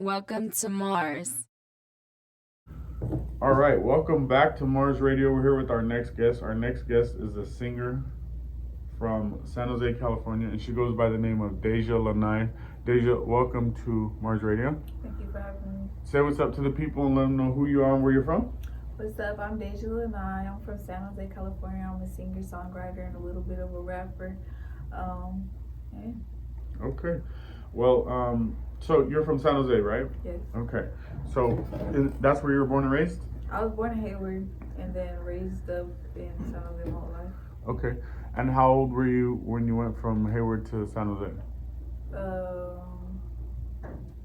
Welcome to Mars. All right, welcome back to Mars Radio. We're here with our next guest. Our next guest is a singer from San Jose, California, and she goes by the name of Daijha Lanai. Daijha, welcome to Mars Radio. Thank you for having me. Say what's up to the people and let them know who you are and where you're from. What's up? I'm Daijha Lanai. I'm from San Jose, California. I'm a singer, songwriter, and a little bit of a rapper. Yeah. Okay. Well, so you're from San Jose, right? Yes. Okay. So that's where you were born and raised? I was born in Hayward and then raised up in San Jose my whole life. Okay. And how old were you when you went from Hayward to San Jose?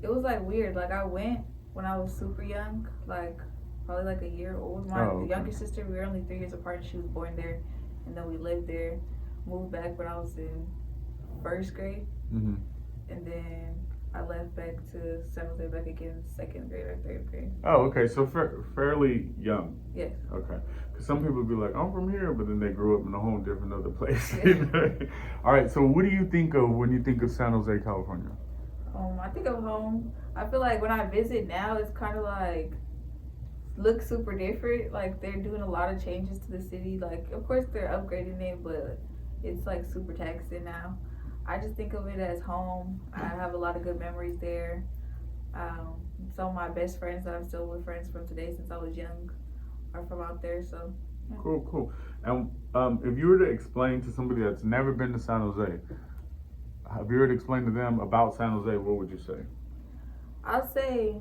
It was like weird. Like I went when I was super young, like probably like a year old. My younger sister, we were only 3 years apart. She was born there, and then we lived there. Moved back when I was in first grade, Mm-hmm. and then I left back to San Jose back again, second grade or third grade. Oh, okay. So fairly young. Yes. Okay. Because some people be like, I'm from here, but then they grew up in a whole different other place. Yeah. All right. So what do you think of when you think of San Jose, California? I think of home. I feel like when I visit now, it's kind of like looks super different. Like they're doing a lot of changes to the city. Like of course they're upgrading it, but it's like super taxing now. I just think of it as home. I have a lot of good memories there. Some of my best friends that I'm still with friends from today since I was young are from out there. So yeah. Cool. And if you were to explain to somebody that's never been to San Jose, if you were to explain to them about San Jose, what would you say? I'll say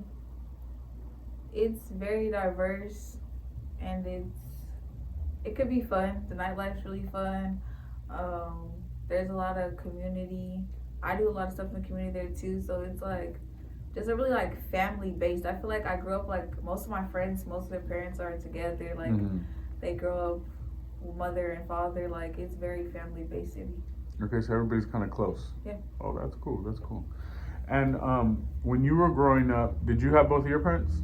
it's very diverse and it could be fun. The nightlife's really fun. There's a lot of community. I do a lot of stuff in the community there too, so it's like just a really like family based. I feel like I grew up like most of my friends, most of their parents are together. Like they grow up with mother and father. Like it's very family based city. Okay, so everybody's kind of close. Yeah. Oh, that's cool. And when you were growing up, did you have both of your parents?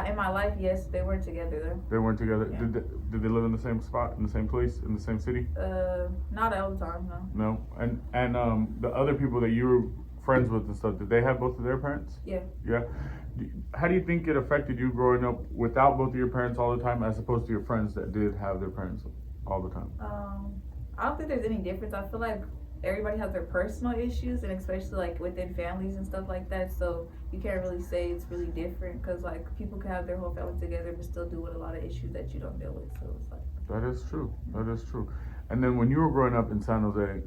In my life, yes, they weren't together though. They weren't together. Yeah. Did they live in the same spot, in the same place, in the same city? Not all the time, no. No. And the other people that you were friends with and stuff, did they have both of their parents? Yeah. Yeah. How do you think it affected you growing up without both of your parents all the time, as opposed to your friends that did have their parents all the time? I don't think there's any difference. I feel like everybody has their personal issues, and especially like within families and stuff like that. So you can't really say it's really different because like people can have their whole family together but still deal with a lot of issues that you don't deal with. So it's like that is true. And then when you were growing up in San Jose,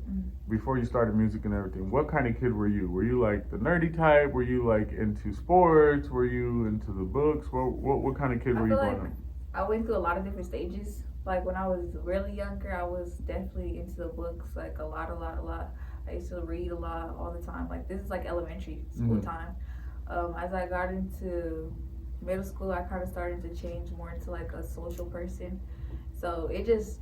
before you started music and everything, what kind of kid were you? Were you like the nerdy type? Were you like into sports? Were you into the books? What kind of kid were you growing up? I went through a lot of different stages. Like when I was really younger, I was definitely into the books, like a lot. I used to read a lot all the time. Like this is like elementary school time. As I got into middle school, I kind of started to change more into like a social person. So it just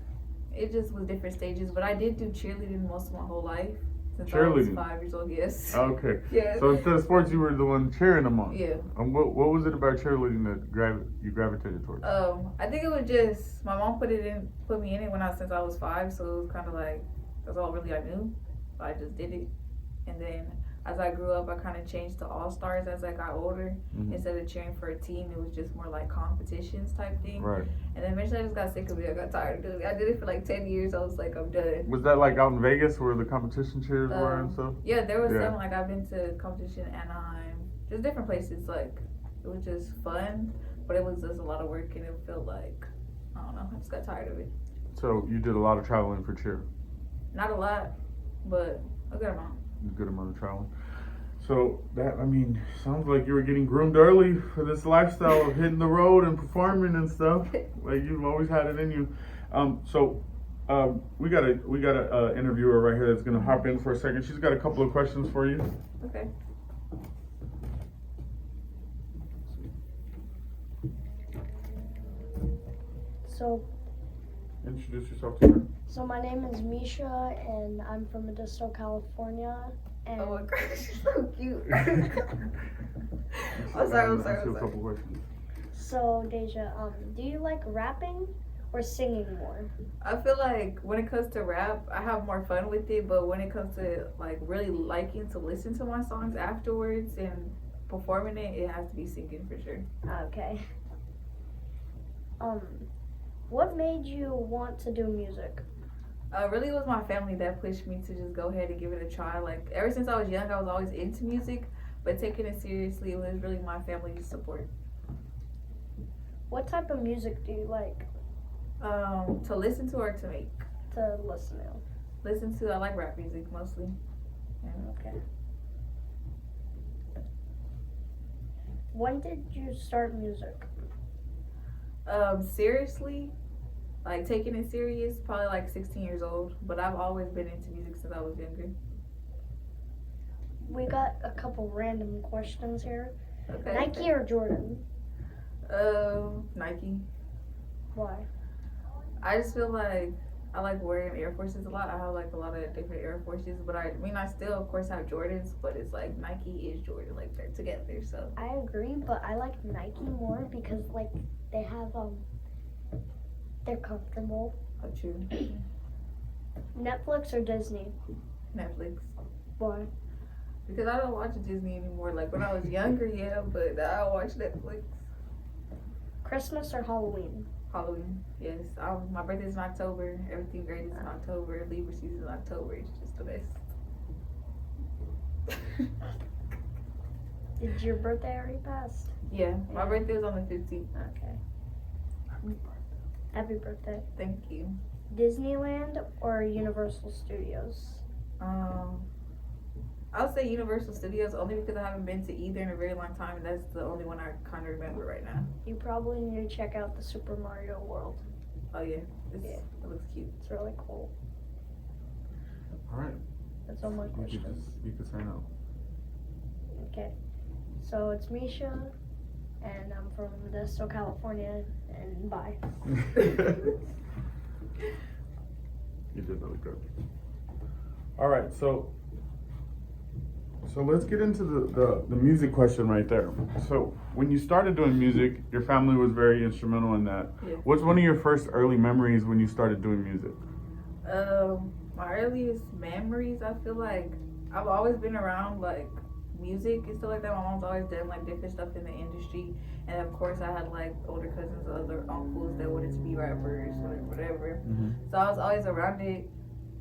was different stages. But I did do cheerleading most of my whole life. Since I was 5 years old, yes. Okay. Yeah. So instead of sports, you were the one cheering them on. Yeah. And what was it about cheerleading that you gravitated towards? I think it was just my mom put me in it since I was 5, so it was kind of like that's all really I knew. So I just did it, and then as I grew up, I kind of changed to all stars as I got older. Instead of cheering for a team, it was just more like competitions type thing. Right. And then eventually I just got sick of it. I got tired of doing it. I did it for like 10 years. I was like, I'm done. Was that like out in Vegas where the competition cheers were and stuff? Yeah, there was some, like I've been to competition in Anaheim, just different places. Like it was just fun, but it was just a lot of work, and it felt like, I don't know, I just got tired of it. So you did a lot of traveling for cheer? Not a lot, but a good amount. A good amount of traveling. So that, sounds like you were getting groomed early for this lifestyle of hitting the road and performing and stuff. Like you've always had it in you. We got a interviewer right here that's gonna hop in for a second. She's got a couple of questions for you. Okay. So, introduce yourself to her. So my name is Misha, and I'm from Modesto, California. And oh my gosh, she's so cute. I'm sorry. sorry. A couple questions. So, Daijha, do you like rapping or singing more? I feel like when it comes to rap, I have more fun with it, but when it comes to like really liking to listen to my songs afterwards and performing it, it has to be singing for sure. Okay. What made you want to do music? Really, it was my family that pushed me to just go ahead and give it a try. Like, ever since I was young, I was always into music, but taking it seriously, it was really my family's support. What type of music do you like To listen to or to make? to listen to? Listen to, I like rap music mostly. Okay. When did you start music? Seriously, like taking it serious, probably like 16 years old. But I've always been into music since I was younger. We got a couple random questions here. Okay. Nike or Jordan? Nike. Why? I just feel like I like wearing Air Forces a lot. I have like a lot of different Air Forces, but I mean I still of course have Jordans, but it's like Nike is Jordan, like they're together. So I agree, but I like Nike more because like they have they're comfortable. oh, true. Netflix or Disney? Netflix. Why? Because I don't watch Disney anymore. Like when I was younger, yeah, but I don't watch Netflix. Christmas or Halloween? Halloween, yes. My birthday's in October. Everything great is in October. Libra season in October. It's just the best. Did your birthday already pass? Yeah, my birthday was on the 15th. Okay. Happy birthday. Thank you. Disneyland or Universal Studios? I'll say Universal Studios only because I haven't been to either in a very long time, and that's the only one I kind of remember right now. You probably need to check out the Super Mario World. Oh yeah, Yeah. It looks cute. It's really cool. All right. That's all my questions. You could sign out. Okay. So it's Misha, and I'm from Modesto, California, and bye. You did really good. All right, so let's get into the music question right there. So when you started doing music, your family was very instrumental in that. Yeah. What's one of your first early memories when you started doing music? My earliest memories, I feel like I've always been around like music and stuff like that. My mom's always done like different stuff in the industry, and of course I had like older cousins, other uncles that wanted to be rappers, whatever. Mm-hmm. So I was always around it.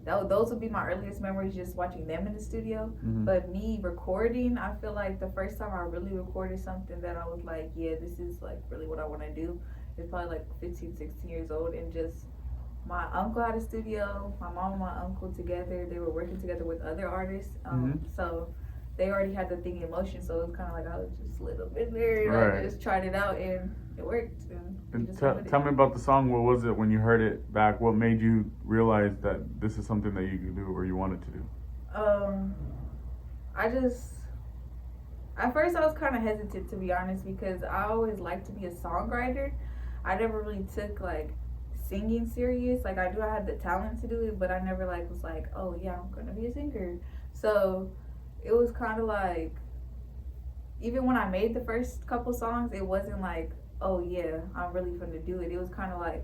Those would be my earliest memories, just watching them in the studio. Mm-hmm. But me recording, I feel like the first time I really recorded something that I was like, yeah, this is like really what I want to do, is probably like 15, 16 years old. And just my uncle had a studio, my mom and my uncle together, they were working together with other artists. So they already had the thing in motion, so it was kind of like I was just lit up in there, and Right. I just tried it out, and it worked. And tell me about the song. What was it when you heard it back? What made you realize that this is something that you could do or you wanted to do? At first I was kind of hesitant, to be honest, because I always liked to be a songwriter. I never really took like singing serious. Like I had the talent to do it, but I never like was like, oh yeah, I'm gonna be a singer. So it was kind of like, even when I made the first couple songs, it wasn't like, oh yeah, I'm really gonna do it. It was kind of like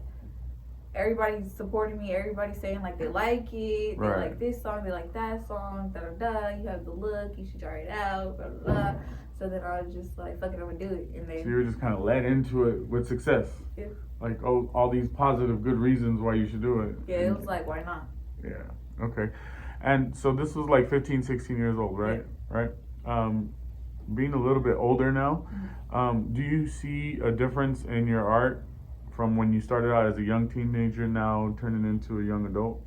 everybody's supporting me, everybody's saying like they like it, they Right. like this song, they like that song, da da da, you have the look, you should try it out, blah blah blah. So then I was just like, fuck it, I'm gonna do it. And then So you were just kind of led into it with success. Yeah. Like, oh, all these positive, good reasons why you should do it. yeah, it was like, why not? Yeah. Okay. And so this was like 15, 16 years old, right? Yeah. Right. Being a little bit older now, do you see a difference in your art from when you started out as a young teenager now turning into a young adult?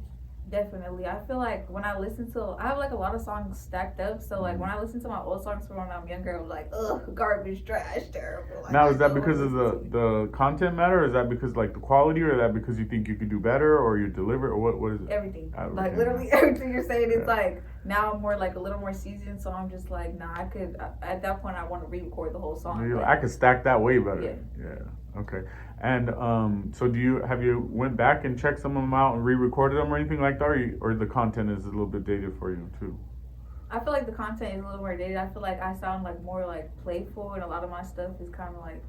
Definitely. I feel like when I listen to, I have like a lot of songs stacked up. So like when I listen to my old songs from when I'm younger, I was like, ugh, garbage, trash, terrible. Like, Now, is that I don't because of wanna listen to the content matter, or is that because like the quality, or is that because you think you could do better, or you deliver, or what is it? everything. Everything. Like literally everything you're saying. It's Yeah. like now I'm more like a little more seasoned. So I'm just like, nah, I could, at that point I want to re-record the whole song. You're Like, like, I could stack that way better. Yeah. Yeah. Okay. And so have you went back and checked some of them out and re-recorded them or anything like that, or the content is a little bit dated for you too? I feel like the content is a little more dated. I feel like I sound like more like playful, and a lot of my stuff is kind of like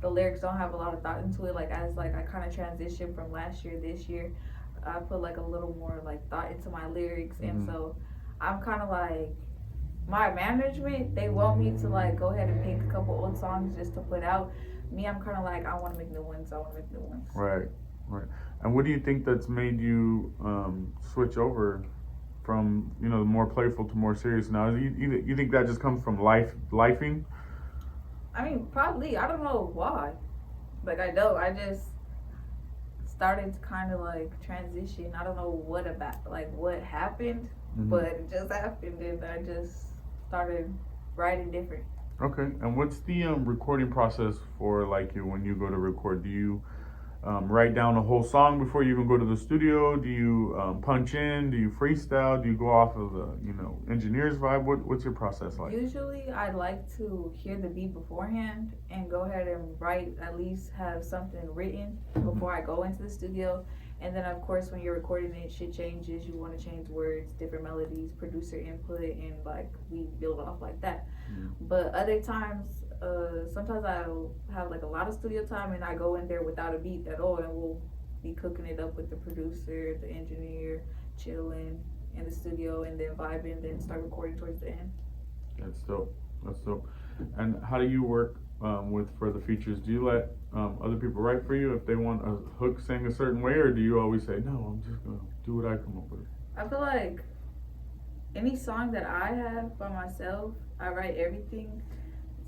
the lyrics don't have a lot of thought into it. Like as like I kind of transitioned from last year this year, I put like a little more like thought into my lyrics, and so I'm kind of like my management, they want me to like go ahead and pick a couple old songs just to put out. Me, I'm kind of like, I want to make new ones. Right. And what do you think that's made you switch over from, you know, more playful to more serious now? You think that just comes from lifing? I mean, probably. I don't know why. Like, I don't. I just started to kind of like transition. I don't know what happened, but it just happened, and I just started writing different. Okay. And what's the recording process for like you when you go to record? Do you write down a whole song before you even go to the studio? Do you punch in? Do you freestyle? Do you go off of the, you know, engineer's vibe? What's your process like? Usually, I like to hear the beat beforehand and go ahead and write, at least have something written before I go into the studio. And then, of course, when you're recording it, shit changes. You want to change words, different melodies, producer input, and like we build off like that. But other times, sometimes I'll have like a lot of studio time and I go in there without a beat at all, and we'll be cooking it up with the producer, the engineer, chilling in the studio, and then vibing, then start recording towards the end. That's dope. And how do you work for the features? Do you let other people write for you if they want a hook sang a certain way, or do you always say, no, I'm just gonna do what I come up with? I feel like any song that I have by myself, I write everything.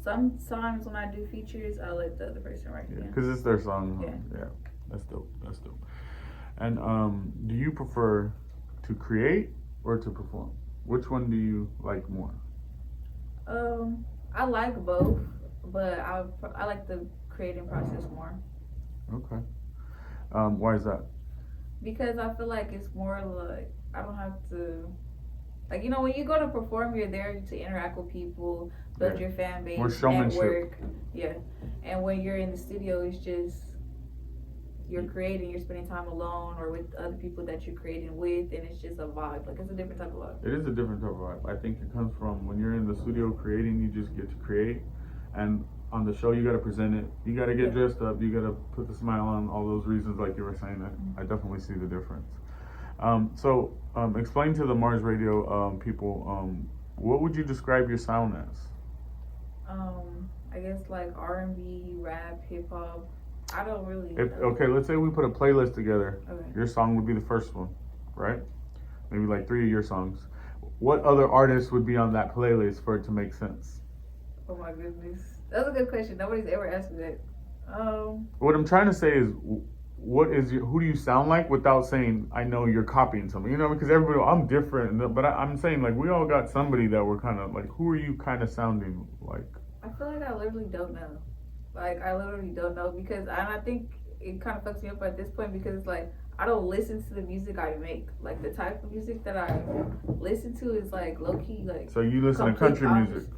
Sometimes when I do features, I let the other person write it. Because it's their song. Yeah. That's dope. And do you prefer to create or to perform? Which one do you like more? I like both, but I like the creating process more. Okay. Why is that? Because I feel like it's more like I don't have to, like, you know, when you go to perform, you're there to interact with people, build your fan base, more showmanship. network. Yeah. And when you're in the studio, it's just you're creating, you're spending time alone or with other people that you're creating with, and it's just a vibe. Like, it's a different type of vibe. It is a different type of vibe. I think it comes from when you're in the studio creating, you just get to create, and on the show you got to present it. You got to get dressed up. You got to put the smile on. All those reasons, like you were saying, that I definitely see the difference. So explain to the Mars Radio people, what would you describe your sound as? I guess like R&B, rap, hip hop. I don't really. Okay, let's say we put a playlist together. Okay. Your song would be the first one, right? Maybe like 3 of your songs. What other artists would be on that playlist for it to make sense? Oh my goodness, that's a good question. Nobody's ever asked me that. What I'm trying to say is, who do you sound like without saying I know you're copying something? You know, because everybody, I'm different, but I'm saying like we all got somebody that we're kind of like. Who are you kind of sounding like? I feel like I literally don't know. Like, I literally don't know, because I think it kind of fucks me up at this point, because it's like I don't listen to the music I make. Like, the type of music that I listen to is like low key, like. So you listen to country music?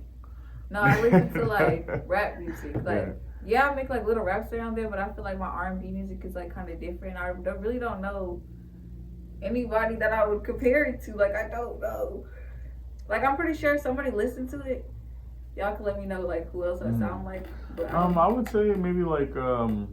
No, I listen to like rap music. Like, yeah, I make like little raps around there, but I feel like my R&B music is like kind of different. I really don't know anybody that I would compare it to. Like, I don't know. Like, I'm pretty sure somebody listened to it. Y'all can let me know like who else I sound like. But I would say maybe like a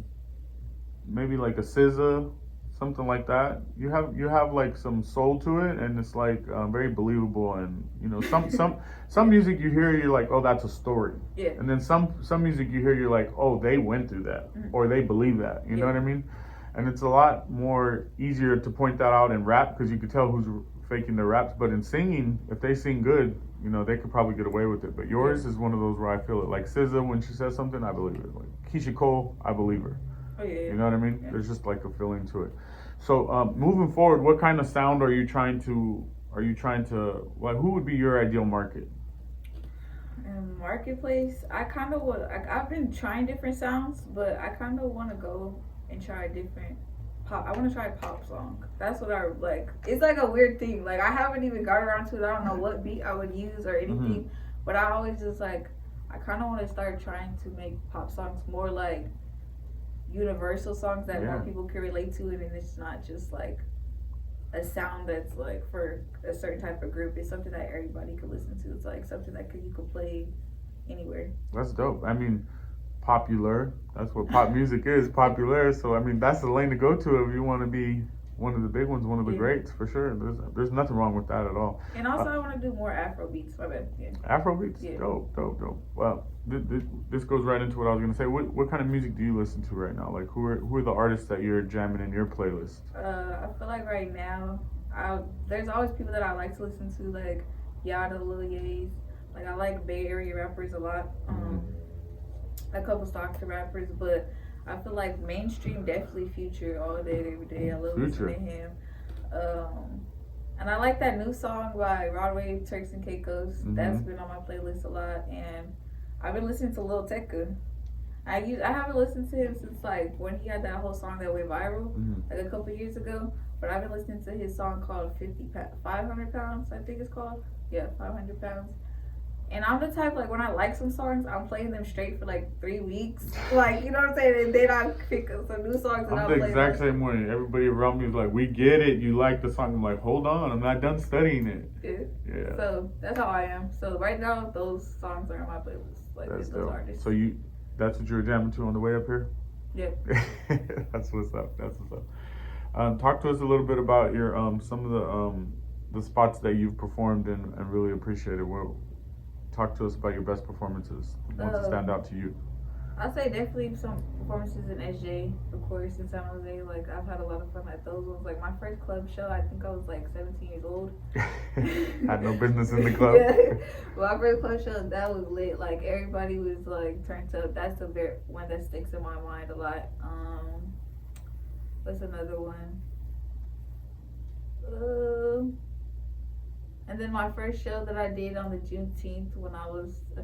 SZA, something like that. You have like some soul to it, and it's like very believable. And you know, some music you hear, you're like, oh, that's a story. Yeah. And then some music you hear, you're like, oh, they went through that, or they believe that. You know what I mean? And it's a lot more easier to point that out in rap, because you could tell who's faking their raps. But in singing, if they sing good, you know, they could probably get away with it. But yours is one of those where I feel it. Like SZA, when she says something, I believe it. Like Keisha Cole, I believe her. Oh, yeah. You know what I mean? There's just like a feeling to it. So moving forward, what kind of sound are you trying to, like, who would be your ideal market? Marketplace, I kind of want, I've been trying different sounds, but I kind of want to go and try different pop. I want to try a pop song. That's what I like. It's like a weird thing. Like, I haven't even got around to it. I don't know what beat I would use or anything, but I always just like, I kind of want to start trying to make pop songs more like universal songs that more people can relate to, and it's not just like a sound that's like for a certain type of group. It's something that everybody can listen to. It's like something that you could play anywhere. That's dope. I mean, popular. That's what pop music is, popular. So I mean, that's the lane to go to if you want to be one of the big ones, one of the Yeah. greats for sure. There's nothing wrong with that at all. And also, I want to do more Afro beats. My bad. Yeah. Afro beats, Yeah. dope. Well, this goes right into what I was gonna say. What kind of music do you listen to right now? Like who are the artists that you're jamming in your playlist? I feel like right now, there's always people that I like to listen to, like Yada, Lil Ye's. Like I like Bay Area rappers a lot. A couple Stockton rappers, but I feel like mainstream definitely Future all day, every day. I love listening to him. And I like that new song by Broadway, Turks and Caicos. That's been on my playlist a lot. And I've been listening to Lil Tecca. I haven't listened to him since like when he had that whole song that went viral like a couple years ago. But I've been listening to his song called 500 Pounds, I think it's called. Yeah, 500 Pounds. And I'm the type, like, when I like some songs, I'm playing them straight for, like, 3 weeks. Like, you know what I'm saying? And then I pick up some new songs and I'll play them. I'm the exact same way. Everybody around me is like, we get it. You like the song. I'm like, hold on. I'm not done studying it. Yeah. So, that's how I am. So, right now, those songs are on my playlist. Like, that's those artists. So, that's what you were jamming to on the way up here? Yeah. That's what's up. Talk to us a little bit about your some of the spots that you've performed in and really appreciated. Talk to us about your best performances. Ones that stand out to you. I'd say definitely some performances in SJ, of course, in San Jose. Like, I've had a lot of fun at those ones. Like, my first club show, I think I was like 17 years old. Had no business in the club. Yeah. My first club show, that was lit. Like, everybody was like turned up. That's the one that sticks in my mind a lot. What's another one? And then my first show that I did on the Juneteenth when I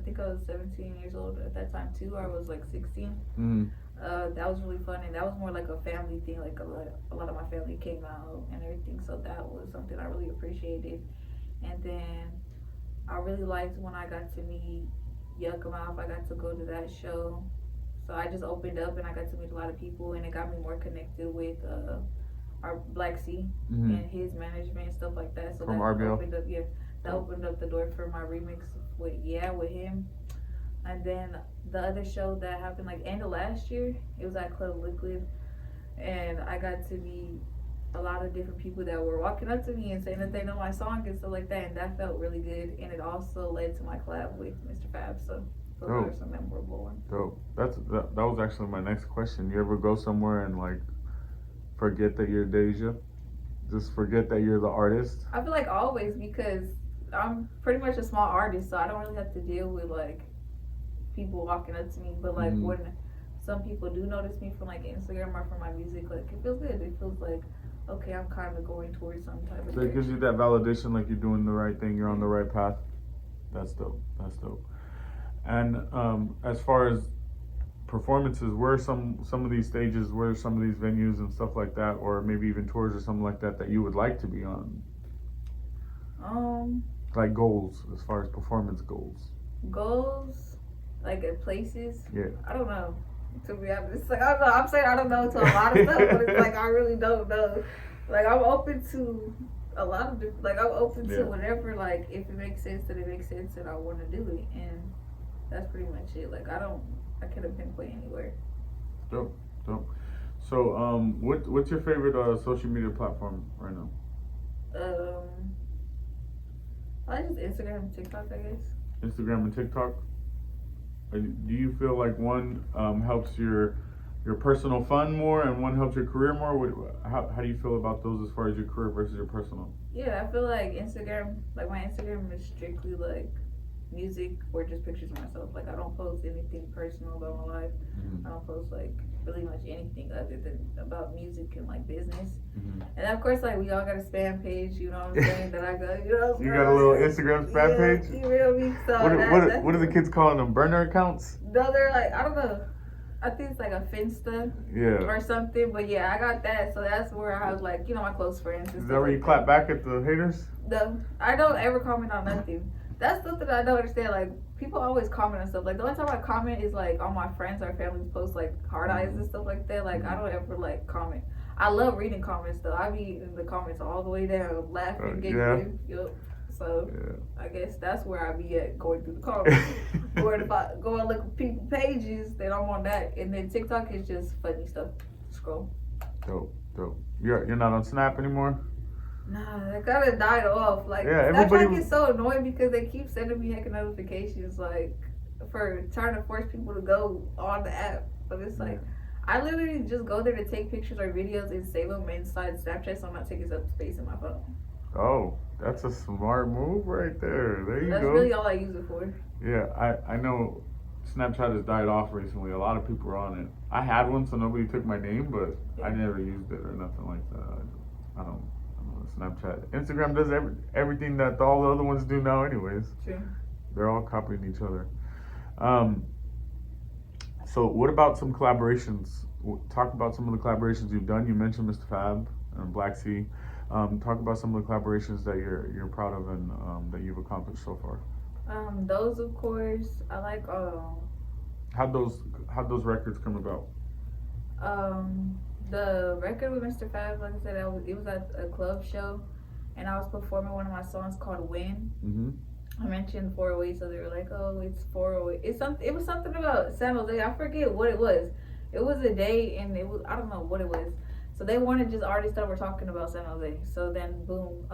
think I was 17 years old at that time too, or I was like 16. That was really fun, and that was more like a family thing. Like a lot of my family came out and everything, so that was something I really appreciated. And then I really liked when I got to meet Yuckamouth. I got to go to that show, so I just opened up and I got to meet a lot of people, and it got me more connected with our Black Sea and his management and stuff like that. So from that RBL. opened up the door for my remix with him. And then the other show that happened like end of last year, it was at Club Liquid, and I got to meet a lot of different people that were walking up to me and saying that they know my song and stuff like that, and that felt really good. And it also led to my collab with Mr. Fab. So those are some memorable ones. Dope. That was actually my next question. You ever go somewhere and like forget that you're Daijha? Just forget that you're the artist? I feel like always, because I'm pretty much a small artist, so I don't really have to deal with like people walking up to me. But like when some people do notice me from like Instagram or from my music, like it feels good. It feels like, okay, I'm kind of going towards some type of So it gives you that validation, like you're doing the right thing, you're on the right path. That's dope. And as far as performances, where are some of these stages, where are some of these venues and stuff like that, or maybe even tours or something like that you would like to be on? Like goals, as far as performance goals. Goals, like at places. Yeah. I don't know. To be honest, like I don't know. I'm saying I don't know to a lot of stuff, but it's like I really don't know. Like I'm open to a lot of different. Like I'm open to whatever. Like if it makes sense, then it makes sense, and I want to do it, and that's pretty much it. Like I couldn't pinpoint anywhere. Dope. So, what's your favorite social media platform right now? I just Instagram and TikTok, I guess. Instagram and TikTok. Do you feel like one helps your personal fun more, and one helps your career more? How do you feel about those as far as your career versus your personal? Yeah, I feel like Instagram, like my Instagram is strictly like music or just pictures of myself. Like I don't post anything personal about my life. I don't post like really much anything other than about music and like business. And of course, like we all got a spam page, you know what I'm saying? That I go, you know. You got a little Instagram spam page? You feel me? So what are the kids calling them? Burner accounts? No, they're like, I don't know. I think it's like a Finsta or something. But yeah, I got that. So that's where I have like, you know, my close friends. Is that where you clap back at the haters? No, I don't ever comment on nothing. That's something I don't understand. Like, people always comment on stuff. Like, the only time I comment is, like, on my friends or family's posts, like, hard eyes and stuff like that. Like, I don't ever, like, comment. I love reading comments, though. I be in the comments all the way down, laughing, giggling. Yup. So, I guess that's where I be at, going through the comments. Or if I go and look at people's pages, then I'm on that. And then TikTok is just funny stuff. Scroll. Dope. dope. You're not on Snap anymore? Nah, that kind of died off. Like, Yeah, Snapchat everybody- gets so annoying because they keep sending me heckin' notifications, like, for trying to force people to go on the app. But it's like, I literally just go there to take pictures or videos and save them inside Snapchat so I'm not taking up space in my phone. Oh, that's a smart move right there. There you That's go. really all I use it for. Yeah, I know Snapchat has died off recently. A lot of people are on it. I had one, so nobody took my name, but I never used it or nothing like that. I don't know Snapchat. Instagram does everything that all the other ones do now, anyways. True. They're all copying each other. So what about some collaborations? Talk about some of the collaborations you've done. You mentioned Mr. Fab and Black Sea. Talk about some of the collaborations that you're proud of and that you've accomplished so far. Those, of course, I like. How'd those records come about? The record with Mr. Fab, like I said, it was at a club show, and I was performing one of my songs called "Win." Mm-hmm. I mentioned 408, so they were like, "Oh, it's 408." It was something about San Jose. I forget what it was. It was a day, and I don't know what it was. So they wanted just artists that were talking about San Jose. So then, boom,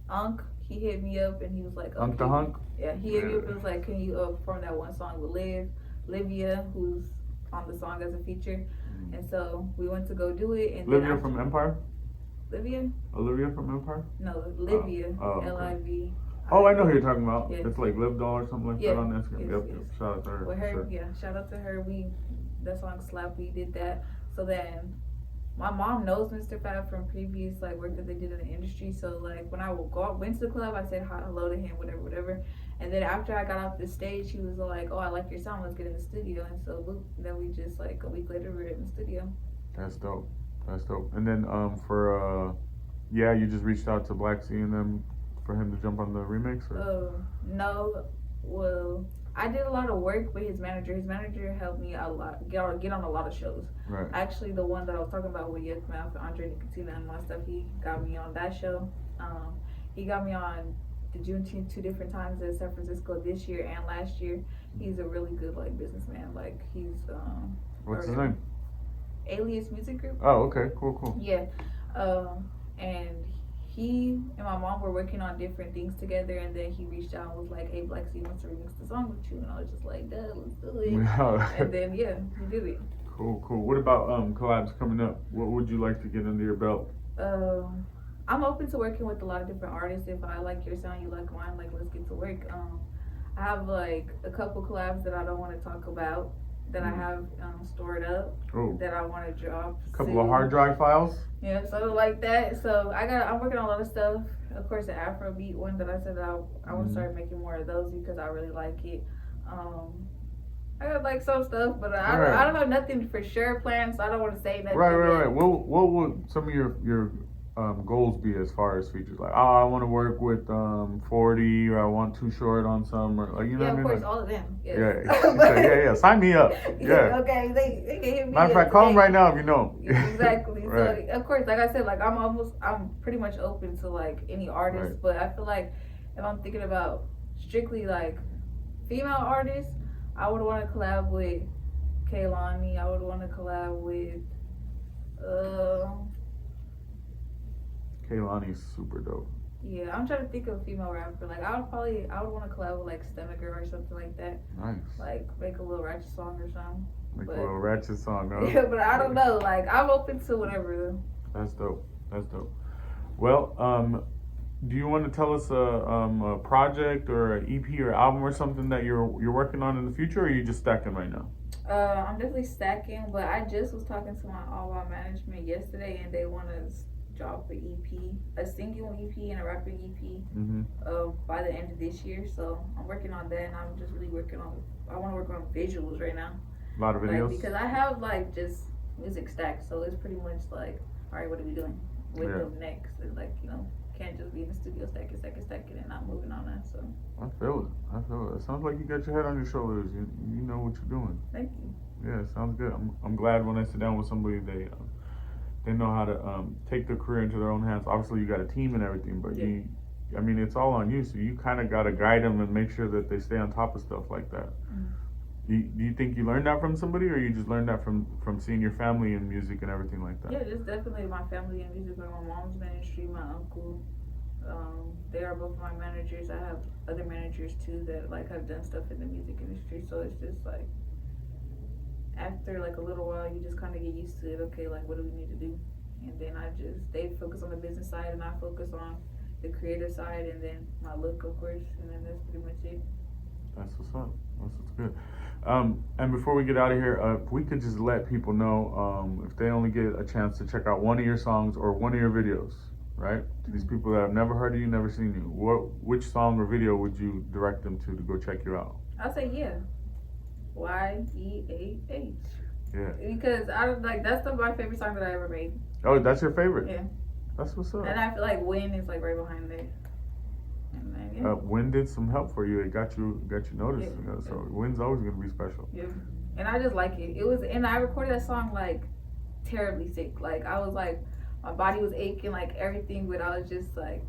Unk, he hit me up, and he was like, Unk the Hunk? Yeah, he hit me up and was like, "Can you perform that one song with Livia, who's on the song as a feature?" And so we went to go do it. And Livia from Empire? Livia? Olivia from Empire? No, Livia. Okay. Liv. Oh, I know who you're talking about. Yeah. It's like Liv Doll or something like that on Instagram. Yes, Yep. yes. Shout out to her. With her, Sure. yeah, shout out to her. That song slapped. We did that. So then, my mom knows Mr. Fab from previous like work that they did in the industry. So like when I went to the club, I said hello to him, whatever. And then after I got off the stage, she was like, "Oh, I like your song. Let's get in the studio." And so boop, then we just like a week later we're in the studio. That's dope. And then you just reached out to Black Sea and them for him to jump on the remix? Or? No. Well, I did a lot of work with his manager. His manager helped me a lot, get on a lot of shows. Right. Actually, the one that I was talking about with Yuck Mouth, Andre Nicotina and my stuff, he got me on that show. He got me on the Juneteenth 2 different times in San Francisco this year and last year. He's a really good like businessman. Like he's What's his name? Alias Music Group. Oh, okay, cool. Yeah, and he and my mom were working on different things together, and then he reached out and was like, "Hey, Black Sea wants to remix the song with you," and I was just like, "Duh, let's do it." And then he did it. Cool. What about collabs coming up? What would you like to get under your belt? I'm open to working with a lot of different artists. If I like your sound, you like mine, like let's get to work. I have like a couple collabs that I don't want to talk about that I have stored up that I want to drop. A couple of hard drive files? Yeah, something like that. So I'm working on a lot of stuff. Of course, the Afrobeat one that I said I want to start making more of those because I really like it. I got like some stuff, but I don't have nothing for sure planned, so I don't want to say nothing. Right. What would some of your goals be as far as features? Like, I want to work with 40, or I want Too Short on some, or like, you know what I mean? Yeah, of course, like, all of them. Yes. Yeah. Sign me up. Yeah. Okay, they can hit me. Matter of fact, call them right now if you know. Exactly. Right. So of course, like I said, like I'm pretty much open to like any artist, but I feel like if I'm thinking about strictly like female artists, I would want to collab with Kaylani. I would want to collab with Kaylani's super dope. Yeah, I'm trying to think of a female rapper. Like I would want to collab with like Stomach or something like that. Nice. Like make a little ratchet song or something. Make a little ratchet song, huh? Yeah, but I don't know. Like I'm open to whatever. That's dope. Well, do you want to tell us a project or an EP or album or something that you're working on in the future, or are you just stacking right now? I'm definitely stacking, but I just was talking to my management yesterday, and they want to drop an EP, a single EP and a rapping EP by the end of this year. So I'm working on that, and I'm just really I want to work on visuals right now. A lot of videos? Like, because I have like just music stacked, so it's pretty much like, all right, what are we doing with them next? It's like, can't just be in the studio stacking and not moving on that. So I feel it. It sounds like you got your head on your shoulders. You know what you're doing. Thank you. Yeah, it sounds good. I'm glad when I sit down with somebody, they know how to take their career into their own hands. Obviously, you got a team and everything, but it's all on you. So you kind of got to guide them and make sure that they stay on top of stuff like that. Do you think you learned that from somebody, or you just learned that from seeing your family and music and everything like that? Yeah, just definitely my family and music, like my mom's ministry, my uncle. They are both my managers. I have other managers too that like have done stuff in the music industry. So it's just like after like a little while, you just kind of get used to it. Okay, like what do we need to do? And then they focus on the business side, and I focus on the creative side, and then my look, of course, and then that's pretty much it. That's what's up. That's what's good. And before we get out of here, if we could just let people know if they only get a chance to check out one of your songs or one of your videos, right? To these people that have never heard of you, never seen you, which song or video would you direct them to go check you out? I'll say yeah, YEAH. Yeah. Because I like that's my favorite song that I ever made. Oh, that's your favorite? Yeah. That's what's up. And I feel like Win is like right behind there. And then, yeah. Win did some help for you. It got you noticed. Yeah. So Win's always gonna be special. Yeah. And I just like it. And I recorded that song like terribly sick. Like I was like, my body was aching, like everything, but I was just like,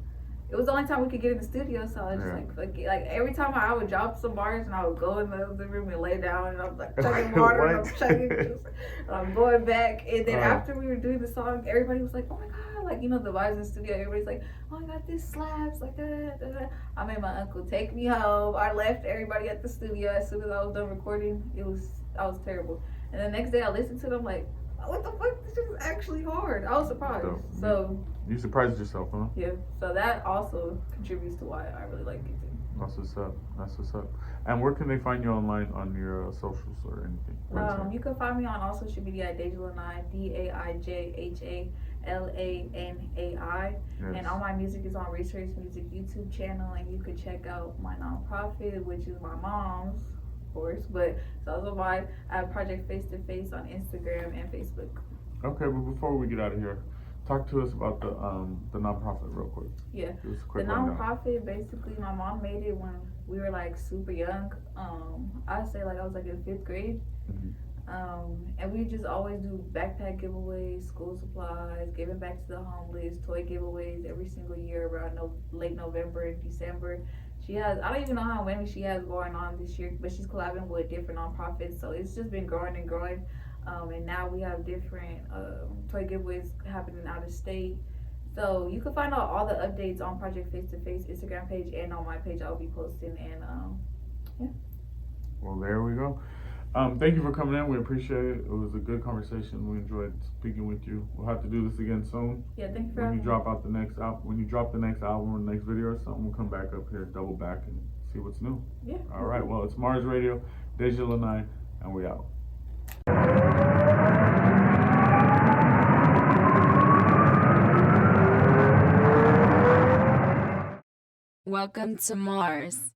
it was the only time we could get in the studio, so I was just like every time I would drop some bars and I would go in the other room and lay down and I'm like chugging water and I'm chugging juice and I'm going back, and then after we were doing the song, everybody was like, oh my god, like the vibes in the studio, everybody's like, oh my god, this slaps, like da. I made my uncle take me home. I left everybody at the studio as soon as I was done recording. I was terrible, and the next day I listened to it, I'm like, what the fuck, this is actually hard. I was surprised. So you surprised yourself, huh? yeah, so that also contributes to why I really like it too. That's what's up. And where can they find you online on your socials or anything? You can find me on all social media at Daijha Lanai, DAIJHA LANAI. Yes. And all my music is on Research Music YouTube channel, and you can check out my nonprofit, which is my mom's, of course, but it's also I have Project Face to Face on Instagram and Facebook. Okay, but before we get out of here, talk to us about the nonprofit real quick. Yeah, Just a quick the rundown. nonprofit, basically my mom made it when we were like super young. I'd say like I was like in 5th grade. Mhm. And we just always do backpack giveaways, school supplies, giving back to the homeless, toy giveaways every single year around late November and December. She has, I don't even know how many she has going on this year, but she's collabing with different nonprofits, so it's just been growing and growing. And now we have different toy giveaways happening out of state. So you can find out all the updates on Project Face to Face Instagram page and on my page. I'll be posting, and yeah. Well, there we go. Thank you for coming in. We appreciate it. It was a good conversation. We enjoyed speaking with you. We'll have to do this again soon. Yeah, thank you for When having you drop out the next when you drop the next album or the next video or something, we'll come back up here, double back, and see what's new. me. Yeah. All right. Well, it's Mars Radio, Daijha Lanai, and we out. Welcome to Mars.